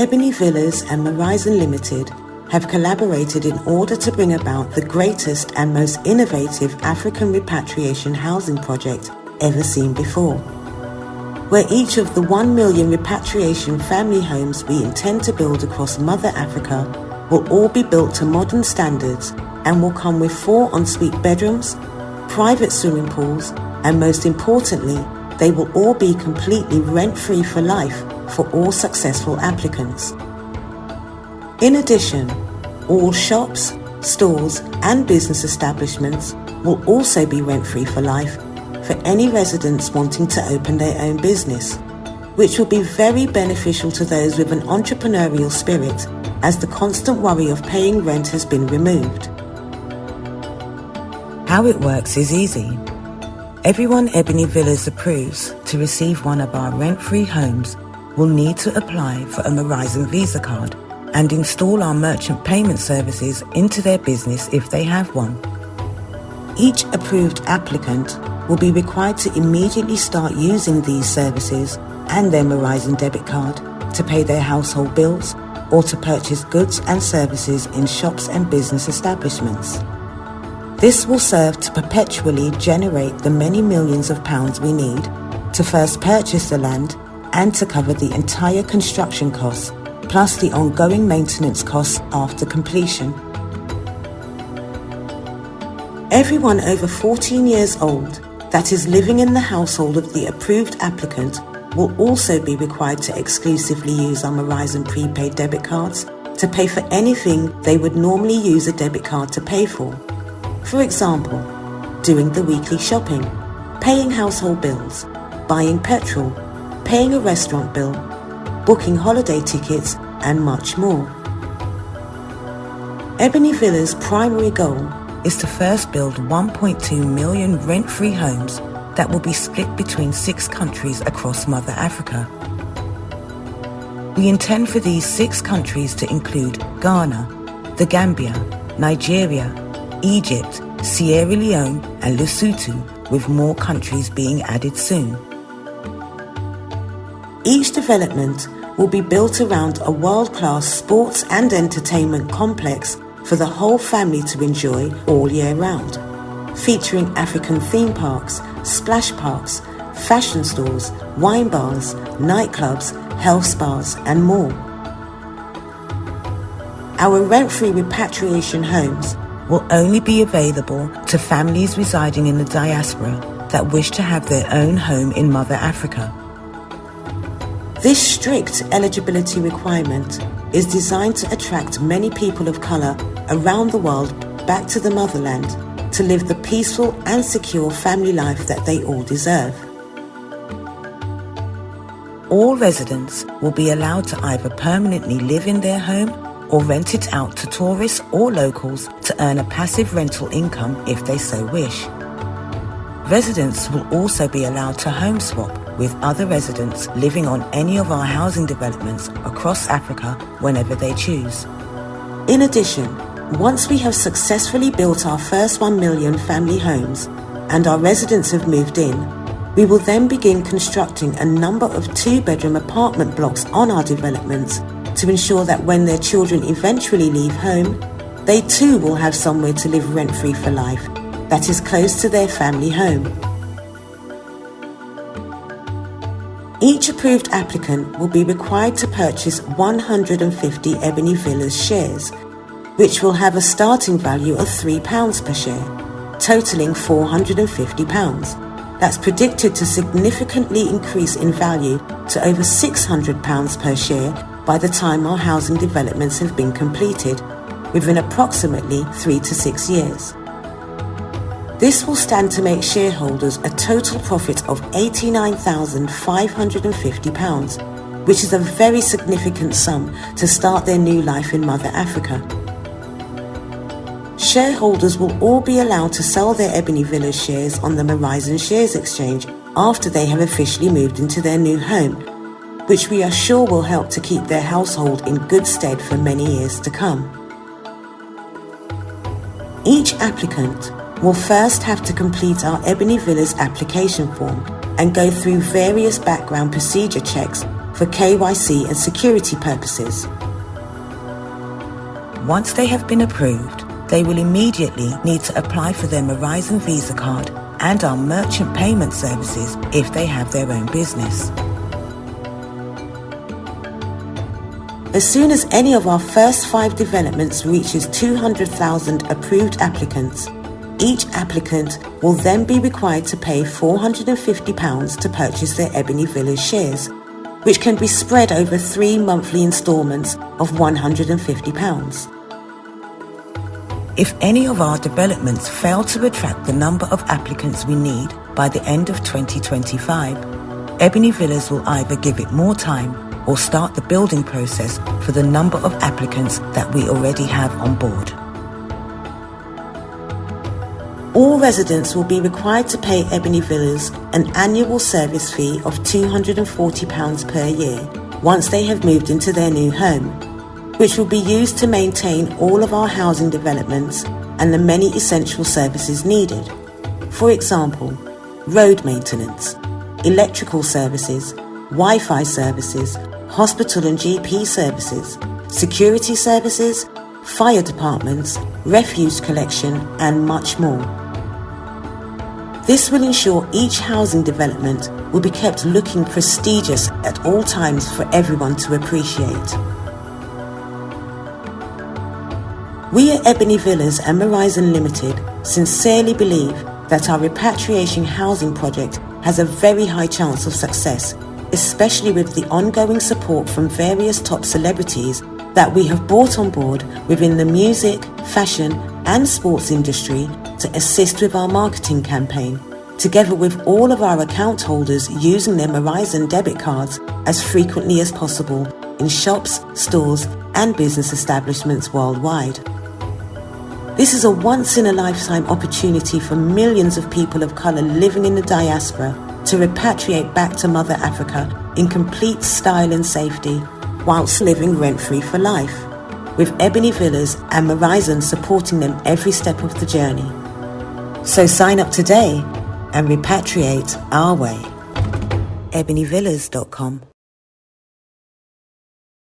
Ebony Villas and Horizon Limited have collaborated in order to bring about the greatest and most innovative African repatriation housing project ever seen before, where each of the 1 million repatriation family homes we intend to build across Mother Africa will all be built to modern standards and will come with 4 ensuite bedrooms, private swimming pools, and most importantly, they will all be completely rent-free for life for all successful applicants. In addition, all shops, stores, and business establishments will also be rent-free for life for any residents wanting to open their own business, which will be very beneficial to those with an entrepreneurial spirit, as the constant worry of paying rent has been removed. How it works is easy. Everyone Ebony Villas approves to receive one of our rent-free homes will need to apply for a Horizon Visa card and install our merchant payment services into their business if they have one. Each approved applicant will be required to immediately start using these services and their Horizon debit card to pay their household bills or to purchase goods and services in shops and business establishments. This will serve to perpetually generate the many millions of pounds we need to first purchase the land and to cover the entire construction costs, plus the ongoing maintenance costs after completion. Everyone over 14 years old that is living in the household of the approved applicant will also be required to exclusively use our Horizon prepaid debit cards to pay for anything they would normally use a debit card to pay for. For example, doing the weekly shopping, paying household bills, buying petrol, paying a restaurant bill, booking holiday tickets, and much more. Ebony Villas' primary goal is to first build 1.2 million rent-free homes that will be split between 6 countries across Mother Africa. We intend for these 6 countries to include Ghana, the Gambia, Nigeria, Egypt, Sierra Leone, and Lesotho, with more countries being added soon. Each development will be built around a world-class sports and entertainment complex for the whole family to enjoy all year round, featuring African theme parks, splash parks, fashion stores, wine bars, nightclubs, health spas, and more. Our rent-free repatriation homes will only be available to families residing in the diaspora that wish to have their own home in Mother Africa. This strict eligibility requirement is designed to attract many people of colour around the world back to the motherland to live the peaceful and secure family life that they all deserve. All residents will be allowed to either permanently live in their home or rent it out to tourists or locals to earn a passive rental income if they so wish. Residents will also be allowed to home swap with other residents living on any of our housing developments across Africa whenever they choose. In addition, once we have successfully built our first 1 million family homes and our residents have moved in, we will then begin constructing a number of 2-bedroom apartment blocks on our developments to ensure that when their children eventually leave home, they too will have somewhere to live rent-free for life that is close to their family home. Each approved applicant will be required to purchase 150 Ebony Villas shares, which will have a starting value of £3 per share, totaling £450. That's predicted to significantly increase in value to over £600 per share by the time our housing developments have been completed, within approximately 3 to 6 years. This will stand to make shareholders a total profit of £89,550, which is a very significant sum to start their new life in Mother Africa. Shareholders will all be allowed to sell their Ebony Villas shares on the Horizon Shares Exchange after they have officially moved into their new home, which we are sure will help to keep their household in good stead for many years to come. Each applicant will first have to complete our Ebony Villas application form and go through various background procedure checks for KYC and security purposes. Once they have been approved, they will immediately need to apply for their Horizon Visa card and our merchant payment services if they have their own business. As soon as any of our first 5 developments reaches 200,000 approved applicants, each applicant will then be required to pay £450 to purchase their Ebony Villas shares, which can be spread over 3 monthly instalments of £150. If any of our developments fail to attract the number of applicants we need by the end of 2025, Ebony Villas will either give it more time or start the building process for the number of applicants that we already have on board. All residents will be required to pay Ebony Villas an annual service fee of £240 per year once they have moved into their new home, which will be used to maintain all of our housing developments and the many essential services needed. For example, road maintenance, electrical services, Wi-Fi services, hospital and GP services, security services, fire departments, refuse collection, and much more. This will ensure each housing development will be kept looking prestigious at all times for everyone to appreciate. We at Ebony Villas and Horizon Limited sincerely believe that our repatriation housing project has a very high chance of success, especially with the ongoing support from various top celebrities that we have brought on board within the music, fashion and sports industry to assist with our marketing campaign, together with all of our account holders using their Horizon debit cards as frequently as possible in shops, stores and business establishments worldwide. This is a once-in-a-lifetime opportunity for millions of people of colour living in the diaspora to repatriate back to Mother Africa in complete style and safety, whilst living rent-free for life, with Ebony Villas and Horizon supporting them every step of the journey. So sign up today and repatriate our way. ebonyvillas.com